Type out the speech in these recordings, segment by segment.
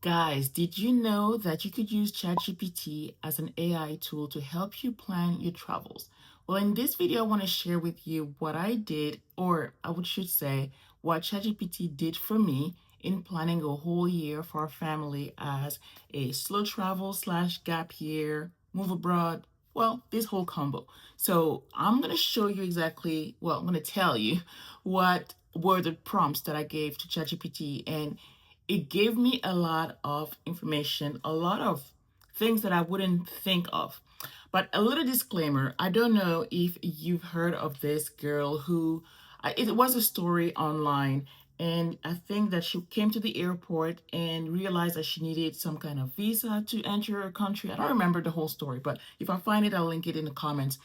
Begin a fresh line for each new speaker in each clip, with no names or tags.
Guys, did you know that you could use ChatGPT as an AI tool to help you plan your travels? Well, in this video, I want to share with you what I did, or should say, what ChatGPT did for me in planning a whole year for our family as a slow travel slash gap year, move abroad, well, this whole combo. So I'm going to show you exactly, well, I'm going to tell you what were the prompts that I gave to ChatGPT, and it gave me a lot of information, a lot of things that I wouldn't think of. But a little disclaimer, I don't know if you've heard of this girl who, it was a story online, and I think that she came to the airport and realized that she needed some kind of visa to enter a country. I don't remember the whole story, but if I find it, I'll link it in the comments.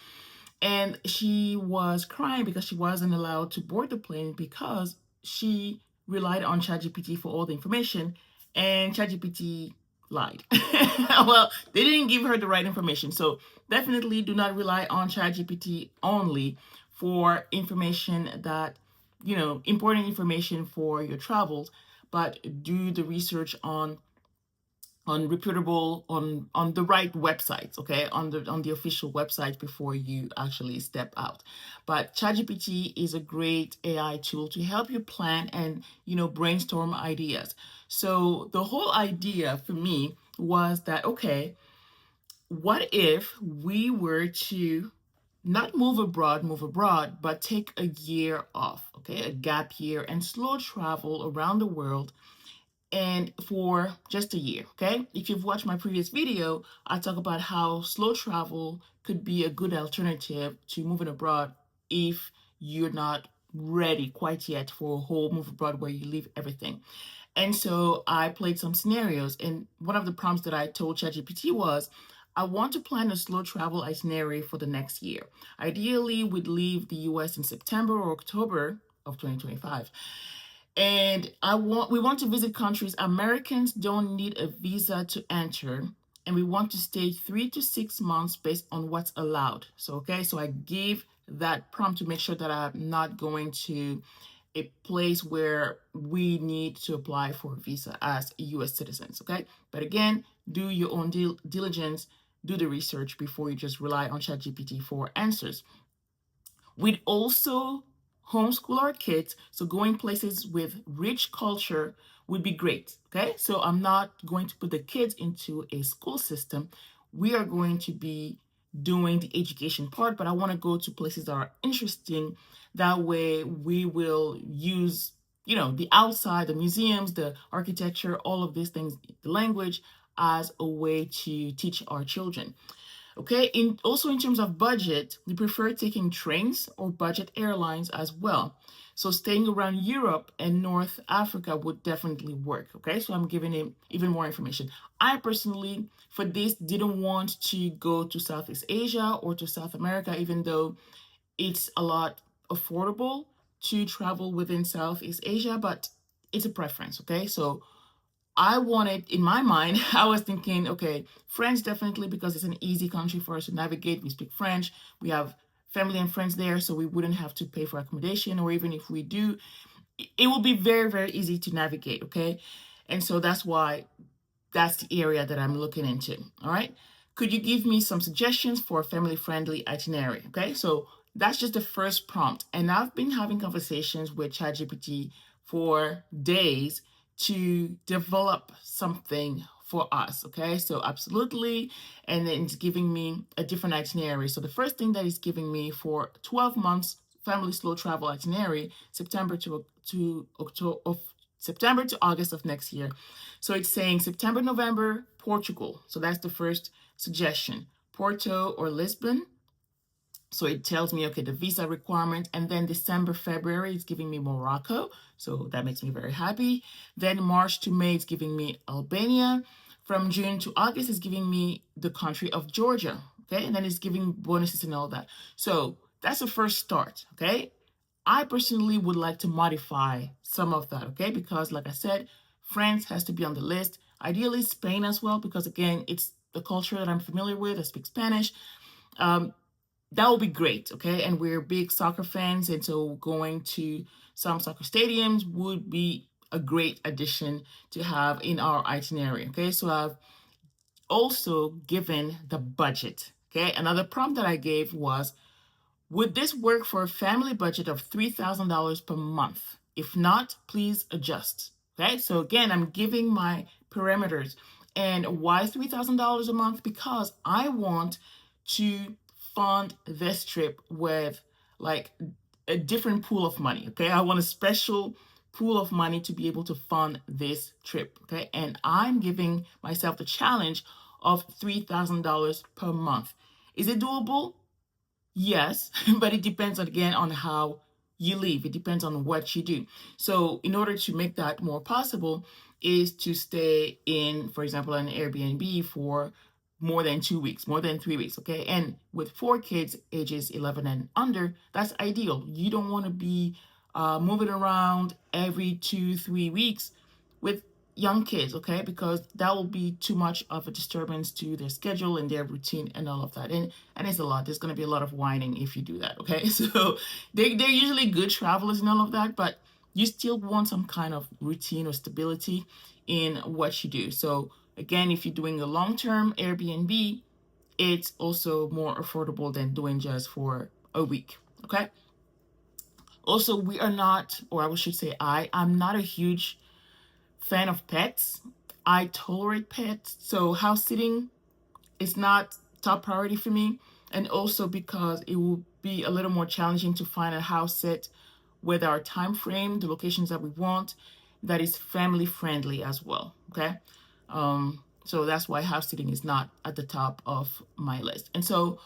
And she was crying because she wasn't allowed to board the plane because she relied on ChatGPT for all the information, and ChatGPT lied. Well, they didn't give her the right information. So definitely do not rely on ChatGPT only for information that, important information for your travels, but do the research on reputable on the right websites, okay, on the official website before you actually step out. But ChatGPT is a great AI tool to help you plan and brainstorm ideas. So the whole idea for me was that, okay, what if we were to not move abroad, but take a year off, okay, a gap year, and slow travel around the world, and for just a year, okay? If you've watched my previous video, I talk about how slow travel could be a good alternative to moving abroad if you're not ready quite yet for a whole move abroad where you leave everything. And so I played some scenarios, and one of the prompts that I told ChatGPT was, I want to plan a slow travel itinerary for the next year. Ideally, we'd leave the US in September or October of 2025. And we want to visit countries Americans don't need a visa to enter, and we want to stay 3 to 6 months based on what's allowed. So okay, so I gave that prompt to make sure that I'm not going to a place where we need to apply for a visa as US citizens, okay? But again, do your own diligence, do the research before you just rely on ChatGPT for answers. We'd also homeschool our kids, so going places with rich culture would be great. Okay, so I'm not going to put the kids into a school system. We are going to be doing the education part, but I want to go to places that are interesting. That way, we will use, the outside, the museums, the architecture, all of these things, the language, as a way to teach our children. Okay, in terms of budget, we prefer taking trains or budget airlines as well. So staying around Europe and North Africa would definitely work. Okay, so I'm giving him even more information. I personally, for this, didn't want to go to Southeast Asia or to South America, even though it's a lot affordable to travel within Southeast Asia, but it's a preference. Okay, so I wanted, in my mind, I was thinking, okay, France definitely, because it's an easy country for us to navigate. We speak French. We have family and friends there, so we wouldn't have to pay for accommodation, or even if we do, it will be very, very easy to navigate, okay? And so that's why that's the area that I'm looking into, all right? Could you give me some suggestions for a family-friendly itinerary, okay? So that's just the first prompt. And I've been having conversations with ChatGPT for days to develop something for us, okay? So absolutely, and then it's giving me a different itinerary. So the first thing that it's giving me for 12 months family slow travel itinerary, September to October of September to August of next year. So it's saying September, November, Portugal. So that's the first suggestion. Porto or Lisbon. So it tells me, okay, the visa requirement. And then December, February, it's giving me Morocco. So that makes me very happy. Then March to May, it's giving me Albania. From June to August, it's giving me the country of Georgia. Okay. And then it's giving bonuses and all that. So that's the first start. Okay. I personally would like to modify some of that. Okay. Because like I said, France has to be on the list. Ideally, Spain as well, because again, it's the culture that I'm familiar with. I speak Spanish. That would be great, okay? And we're big soccer fans, and so going to some soccer stadiums would be a great addition to have in our itinerary. Okay, so I've also given the budget. Okay, another prompt that I gave was, would this work for a family budget of $3,000 per month? If not, please adjust. Okay, so again, I'm giving my parameters. And why $3,000 a month? Because I want to fund this trip with like a different pool of money. Okay, I want a special pool of money to be able to fund this trip. Okay, and I'm giving myself the challenge of $3,000 per month. Is it doable? Yes, but it depends again on how you live. It depends on what you do. So, in order to make that more possible, is to stay in, for example, an Airbnb for more than 2 weeks, more than 3 weeks, okay? And with 4 kids, ages 11 and under, that's ideal. You don't want to be moving around every 2, 3 weeks with young kids, okay? Because that will be too much of a disturbance to their schedule and their routine and all of that. And it's a lot. There's going to be a lot of whining if you do that, okay? So they're usually good travelers and all of that, but you still want some kind of routine or stability in what you do. So again, if you're doing a long-term Airbnb, it's also more affordable than doing just for a week, okay? Also, we are not, or I should say I'm not a huge fan of pets. I tolerate pets, so house sitting is not top priority for me. And also because it will be a little more challenging to find a house sit with our time frame, the locations that we want, that is family friendly as well. Okay. So that's why house sitting is not at the top of my list. And so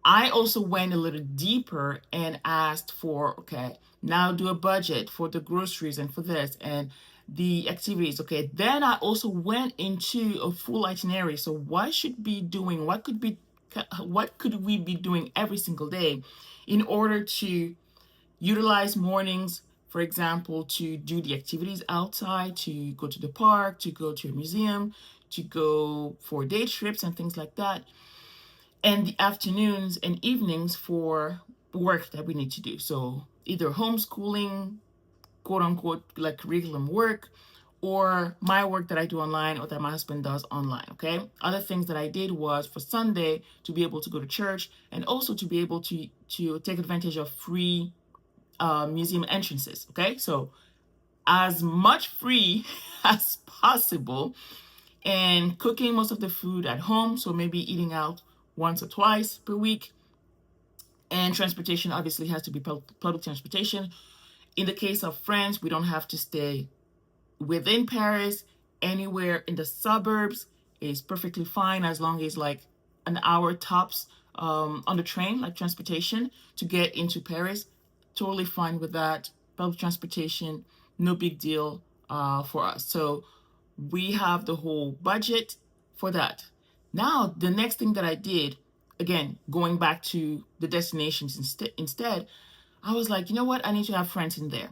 I also went a little deeper and asked for, okay, now do a budget for the groceries and for this and the activities. Okay, then I also went into a full itinerary. So what should be doing? What could we be doing every single day in order to utilize mornings, for example, to do the activities outside, to go to the park, to go to a museum, to go for day trips and things like that, and the afternoons and evenings for work that we need to do. So either homeschooling, quote unquote, like curriculum work, or my work that I do online or that my husband does online. Okay. Other things that I did was for Sunday to be able to go to church and also to be able to take advantage of free museum entrances. Okay. So as much free as possible, and cooking most of the food at home. So maybe eating out once or twice per week. And transportation obviously has to be public transportation. In the case of France, we don't have to stay within Paris. Anywhere in the suburbs is perfectly fine as long as like an hour tops on the train, like transportation to get into Paris. Totally fine with that. Public transportation, no big deal for us. So we have the whole budget for that. Now, the next thing that I did, again, going back to the destinations instead, I was like, you know what? I need to have friends in there.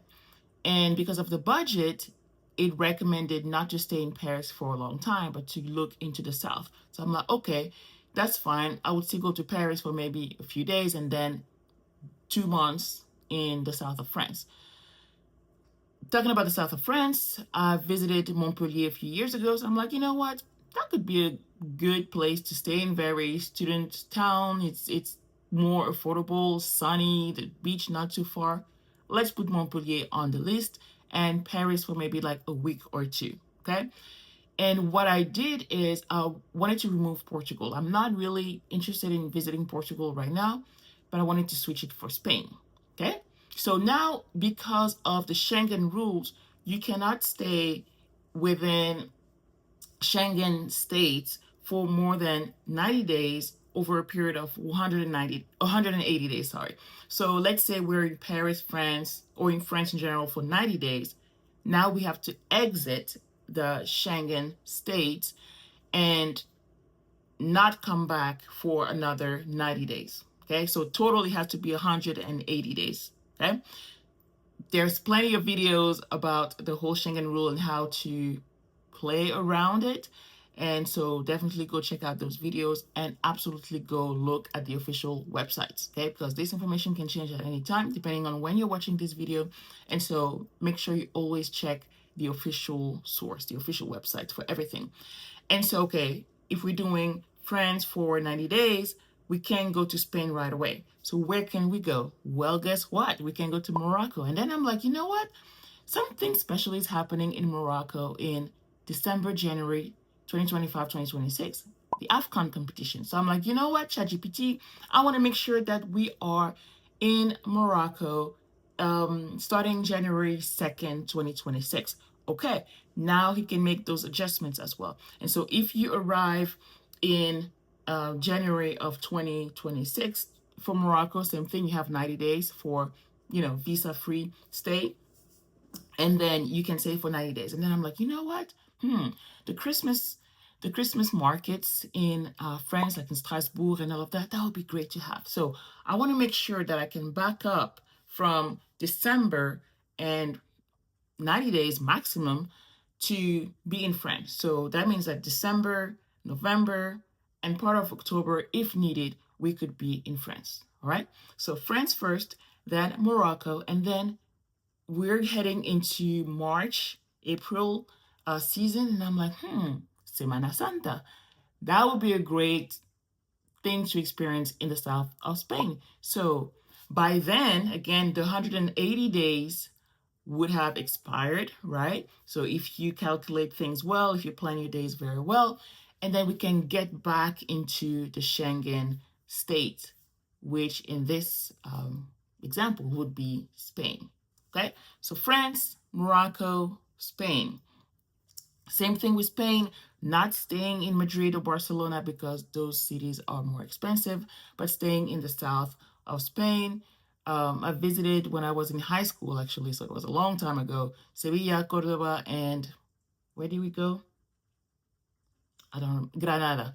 And because of the budget, it recommended not to stay in Paris for a long time, but to look into the south. So I'm like, okay, that's fine. I would still go to Paris for maybe a few days and then 2 months in the south of France. Talking about the south of France, I visited Montpellier a few years ago. So I'm like, you know what? That could be a good place to stay in. Very student town. It's more affordable, sunny, the beach not too far. Let's put Montpellier on the list and Paris for maybe like a week or two. Okay. And what I did is I wanted to remove Portugal. I'm not really interested in visiting Portugal right now, but I wanted to switch it for Spain. Okay. So now, because of the Schengen rules, you cannot stay within Schengen states for more than 90 days over a period of 180 days, sorry. So let's say we're in Paris, France, or in France in general for 90 days. Now we have to exit the Schengen states and not come back for another 90 days. Okay, so totally has to be 180 days. Okay, there's plenty of videos about the whole Schengen rule and how to play around it. And so definitely go check out those videos and absolutely go look at the official websites, okay? Because this information can change at any time depending on when you're watching this video. And so make sure you always check the official source, the official website for everything. And so, okay, if we're doing France for 90 days, we can't go to Spain right away. So where can we go? Well, guess what? We can go to Morocco. And then I'm like, you know what? Something special is happening in Morocco in December, January 2025, 2026, the AFCON competition. So I'm like, you know what, ChatGPT, I want to make sure that we are in Morocco starting January 2nd, 2026. Okay, now he can make those adjustments as well. And so if you arrive in January of 2026 for Morocco, same thing, you have 90 days for, visa free stay, and then you can save for 90 days. And then I'm like, you know what? The Christmas markets in France, like in Strasbourg and all of that, that would be great to have. So I want to make sure that I can back up from December and 90 days maximum to be in France. So that means that December, November, and part of October, if needed, we could be in France. All right. So France first, then Morocco, and then we're heading into March, April season, and I'm like, Semana Santa. That would be a great thing to experience in the south of Spain. So by then, again, the 180 days would have expired, right? So if you calculate things well, if you plan your days very well, and then we can get back into the Schengen state, which in this example would be Spain. Okay, so France, Morocco, Spain. Same thing with Spain, not staying in Madrid or Barcelona because those cities are more expensive, but staying in the south of Spain. I visited when I was in high school, actually, so it was a long time ago. Sevilla, Cordoba, and where did we go? I don't know, Granada.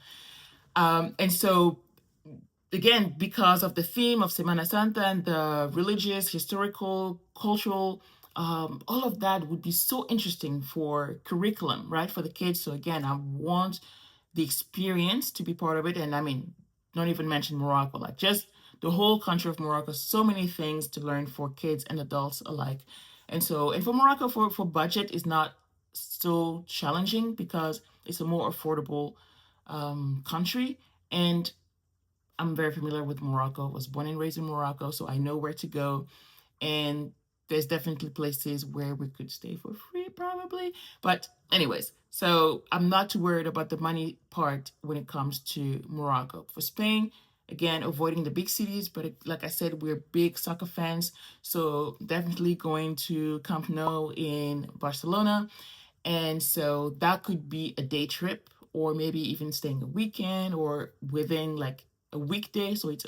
And so again, because of the theme of Semana Santa and the religious, historical, cultural, all of that would be so interesting for curriculum, right, for the kids. So again, I want the experience to be part of it. And I mean, don't even mention Morocco, like just the whole country of Morocco, so many things to learn for kids and adults alike. And so, and for Morocco, for budget is not so challenging because it's a more affordable country. And I'm very familiar with Morocco. I was born and raised in Morocco, so I know where to go. And there's definitely places where we could stay for free, probably. But, anyways, so I'm not too worried about the money part when it comes to Morocco. For Spain, again, avoiding the big cities, but like I said, we're big soccer fans, so definitely going to Camp Nou in Barcelona. And so that could be a day trip or maybe even staying a weekend or within like a weekday. So it's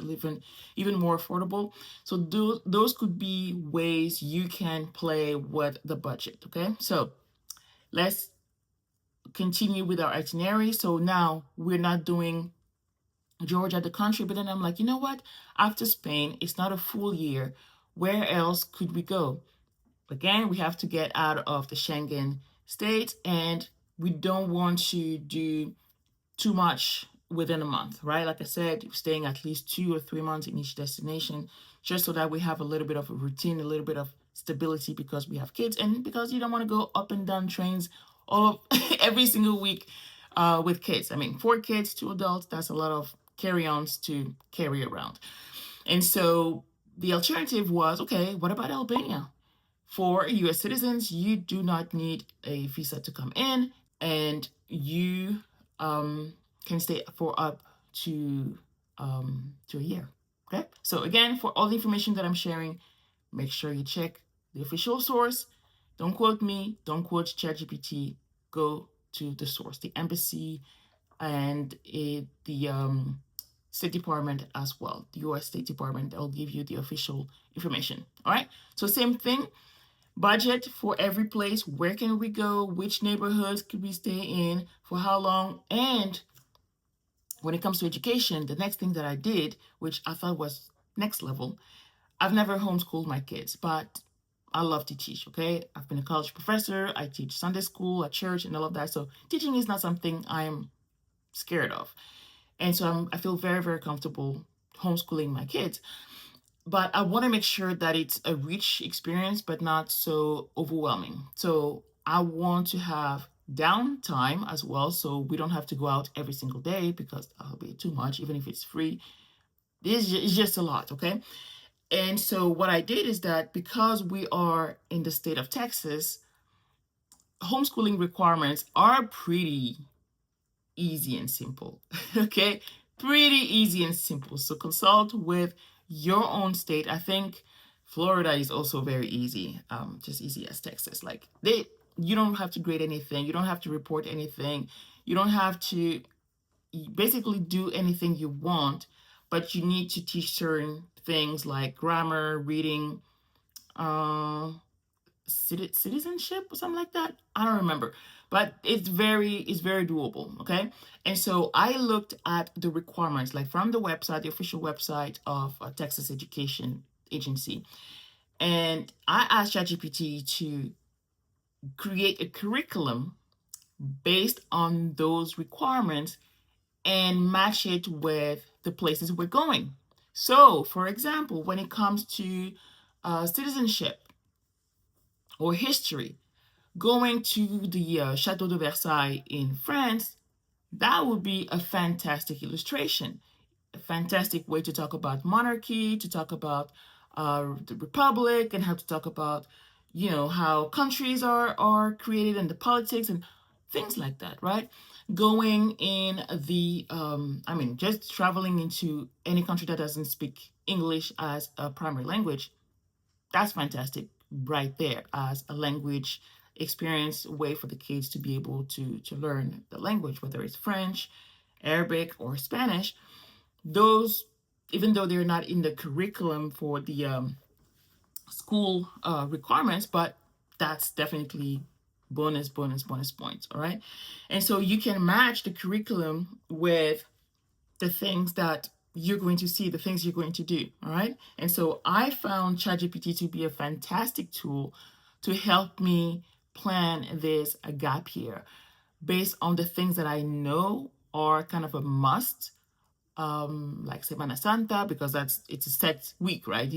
even more affordable. So those could be ways you can play with the budget. Okay. So let's continue with our itinerary. So now we're not doing Georgia, the country, but then I'm like, you know what? After Spain, it's not a full year. Where else could we go? Again, we have to get out of the Schengen states and we don't want to do too much within a month, right? Like I said, staying at least 2 or 3 months in each destination, just so that we have a little bit of a routine, a little bit of stability because we have kids and because you don't want to go up and down trains all of, every single week with kids. I mean, 4 kids, 2 adults, that's a lot of carry-ons to carry around. And so the alternative was, okay, what about Albania? For US citizens, you do not need a visa to come in, and you can stay for up to a year. Okay. So again, for all the information that I'm sharing, make sure you check the official source. Don't quote me. Don't quote ChatGPT. Go to the source, the embassy, and the State Department as well, the U.S. State Department. They'll give you the official information. All right. So same thing. Budget for every place. Where can we go? Which neighborhoods could we stay in? For how long? And when it comes to education, the next thing that I did, which I thought was next level, I've never homeschooled my kids, but I love to teach, okay? I've been a college professor. I teach Sunday school at church and all of that. So teaching is not something I'm scared of. And so I feel very, very comfortable homeschooling my kids. But I want to make sure that it's a rich experience, but not so overwhelming. So I want to have downtime as well, so we don't have to go out every single day because that'll be too much, even if it's free. It's just a lot, okay? And so what I did is that because we are in the state of Texas, homeschooling requirements are pretty easy and simple. Okay, pretty easy and simple. So consult with your own state. I think Florida is also very easy, just easy as Texas. Like you don't have to grade anything, you don't have to report anything, you don't have to basically do anything you want, but you need to teach certain things like grammar, reading, uh, citizenship or something like that. I don't remember, but it's very doable. Okay, and so I looked at the requirements, like from the website, the official website of Texas Education Agency, and I asked ChatGPT to create a curriculum based on those requirements and match it with the places we're going. So, for example, when it comes to citizenship or history, going to the Chateau de Versailles in France, that would be a fantastic illustration, a fantastic way to talk about monarchy, to talk about the republic, and how to talk about, how countries are created and the politics and things like that, right? Going in just traveling into any country that doesn't speak English as a primary language, that's fantastic right there as a language experience way for the kids to be able to learn the language, whether it's French, Arabic, or Spanish. Those, even though they're not in the curriculum for the school requirements, but that's definitely bonus points. All right, and so you can match the curriculum with the things that you're going to see, the things you're going to do. All right. And so I found ChatGPT to be a fantastic tool to help me plan this a gap year based on the things that I know are kind of a must, like Semana Santa, because it's a set week, right?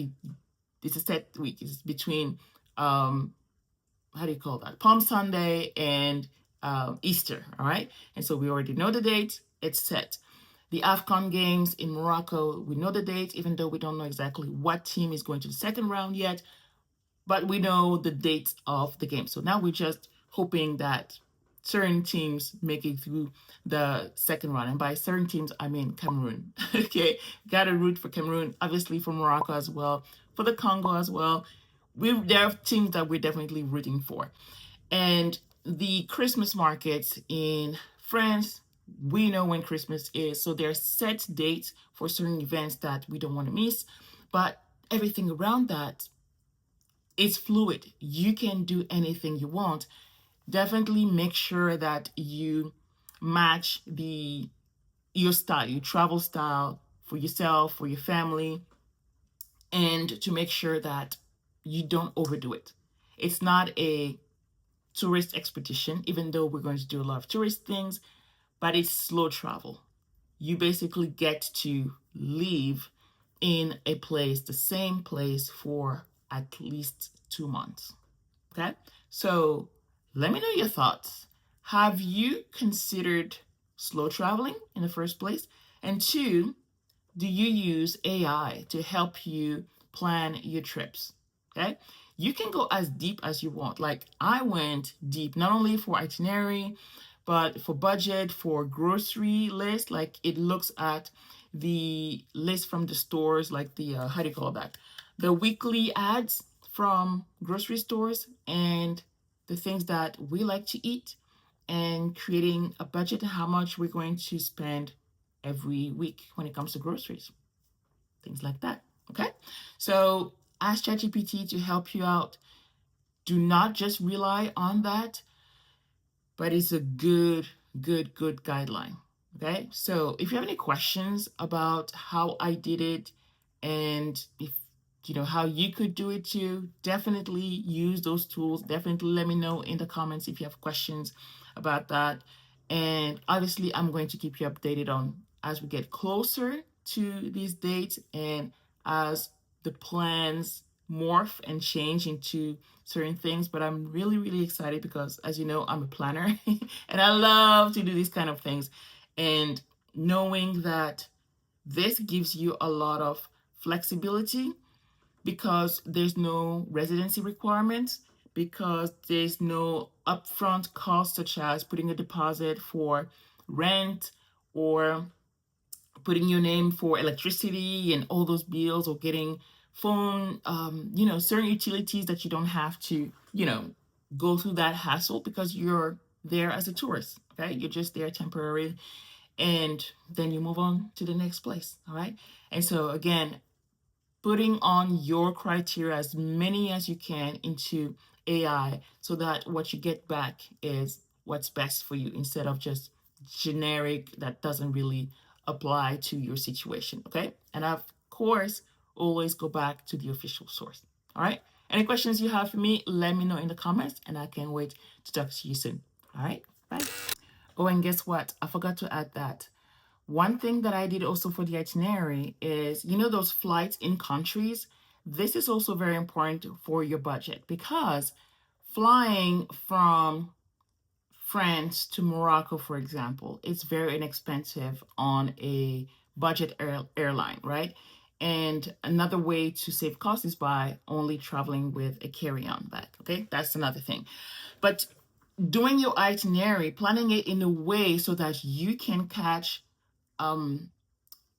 It's a set week. It's between how do you call that? Palm Sunday and Easter, all right? And so we already know the date, it's set. The AFCON games in Morocco, we know the date, even though we don't know exactly what team is going to the second round yet, but we know the dates of the game. So now we're just hoping that certain teams make it through the second round. And by certain teams, I mean Cameroon. Okay, gotta root for Cameroon, obviously for Morocco as well, for the Congo as well. There are teams that we're definitely rooting for. And the Christmas markets in France, we know when Christmas is. So there are set dates for certain events that we don't want to miss. But everything around that is fluid. You can do anything you want. Definitely make sure that you match your style, your travel style for yourself, for your family, and to make sure that you don't overdo it. It's not a tourist expedition, even though we're going to do a lot of tourist things, but it's slow travel. You basically get to live in a place, the same place, for at least 2 months. Okay? So let me know your thoughts. Have you considered slow traveling in the first place? And two, do you use AI to help you plan your trips? Okay. You can go as deep as you want. Like I went deep, not only for itinerary, but for budget, for grocery list. Like it looks at the list from the stores, like the, how do you call that? The weekly ads from grocery stores and the things that we like to eat and creating a budget and how much we're going to spend every week when it comes to groceries, things like that. Okay, so ask ChatGPT to help you out. Do not just rely on that, but it's a good guideline. Okay, so if you have any questions about how I did it and if you know how you could do it too, definitely use those tools. Definitely let me know in the comments if you have questions about that. And obviously, I'm going to keep you updated on as we get closer to these dates and as the plans morph and change into certain things. But I'm really, really excited because, as you know, I'm a planner and I love to do these kind of things. And knowing that this gives you a lot of flexibility because there's no residency requirements, because there's no upfront cost such as putting a deposit for rent or putting your name for electricity and all those bills, or getting phone, certain utilities that you don't have to, go through that hassle because you're there as a tourist, okay? You're just there temporarily, and then you move on to the next place, all right? And so again, putting on your criteria, as many as you can, into AI so that what you get back is what's best for you instead of just generic that doesn't really apply to your situation. Okay. And of course, always go back to the official source. All right. Any questions you have for me, let me know in the comments, and I can't wait to talk to you soon. All right. Bye. Oh, and guess what? I forgot to add that. One thing that I did also for the itinerary is, those flights in countries, this is also very important for your budget because flying from France to Morocco, for example, it's very inexpensive on a budget airline, right? And another way to save costs is by only traveling with a carry-on bag, okay? That's another thing. But doing your itinerary, planning it in a way so that you can catch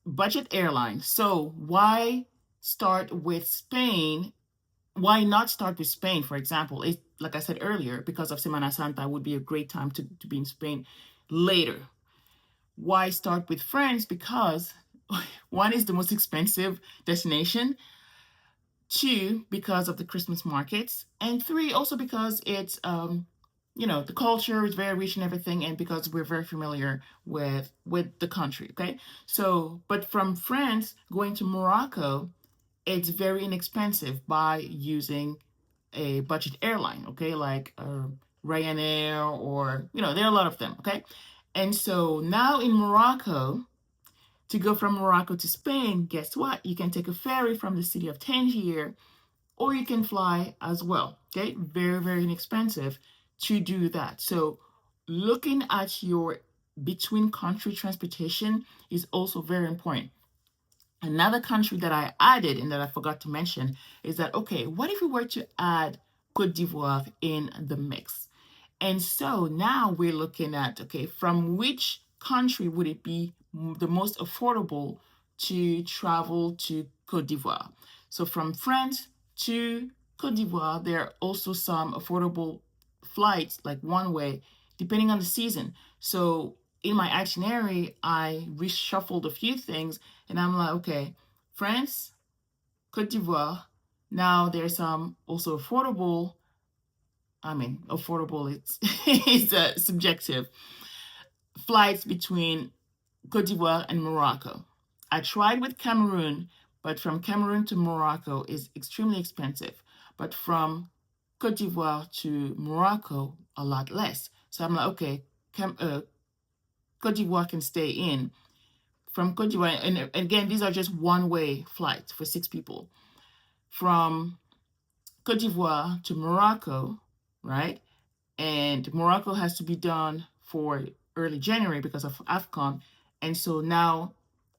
budget airline. So why start with Spain? Why not start with Spain, for example? It, like I said earlier, because of Semana Santa would be a great time to be in Spain later. Why start with France? Because one is the most expensive destination, two, because of the Christmas markets, and three, also because it's the culture is very rich and everything, and because we're very familiar with the country. Okay, so but from France going to Morocco, it's very inexpensive by using a budget airline. Okay, like Ryanair, or there are a lot of them. Okay, and so now in Morocco, to go from Morocco to Spain, guess what? You can take a ferry from the city of Tangier, or you can fly as well. Okay, very, very inexpensive to do that. So looking at your between country transportation is also very important. Another country that I added and that I forgot to mention is that, okay, what if we were to add Cote d'Ivoire in the mix? And so now we're looking at, okay, from which country would it be the most affordable to travel to Cote d'Ivoire? So from France to Cote d'Ivoire, there are also some affordable flights, like one way, depending on the season. So in my itinerary, I reshuffled a few things, and I'm like, okay, France, Cote d'Ivoire. Now there's some also affordable. I mean, affordable, it's it's subjective. Flights between Cote d'Ivoire and Morocco. I tried with Cameroon, but from Cameroon to Morocco is extremely expensive. But from Cote d'Ivoire to Morocco, a lot less. So I'm like, okay, Cote d'Ivoire can stay in. From Cote d'Ivoire, and again, these are just one-way flights for 6 people. From Cote d'Ivoire to Morocco, right? And Morocco has to be done for early January because of AFCON. And so now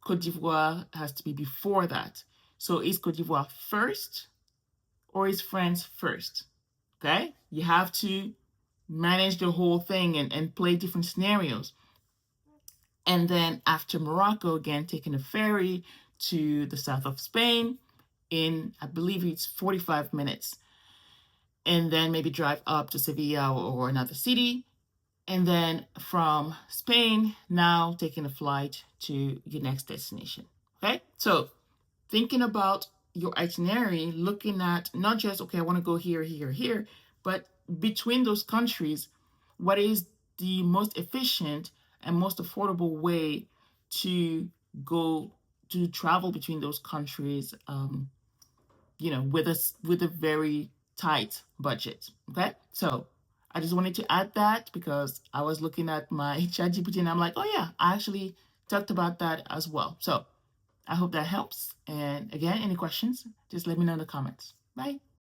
Cote d'Ivoire has to be before that. So is Cote d'Ivoire first or is France first? Okay? You have to manage the whole thing and play different scenarios. And then after Morocco, again, taking a ferry to the south of Spain in, I believe it's 45 minutes. And then maybe drive up to Sevilla or another city. And then from Spain, now taking a flight to your next destination. Okay? So thinking about your itinerary, looking at not just, okay, I want to go here, here, here, but between those countries, what is the most efficient and most affordable way to go to travel between those countries, with a very tight budget. Okay, so I just wanted to add that because I was looking at my ChatGPT and I'm like, oh yeah, I actually talked about that as well. So I hope that helps. And again, any questions, just let me know in the comments. Bye. Bye.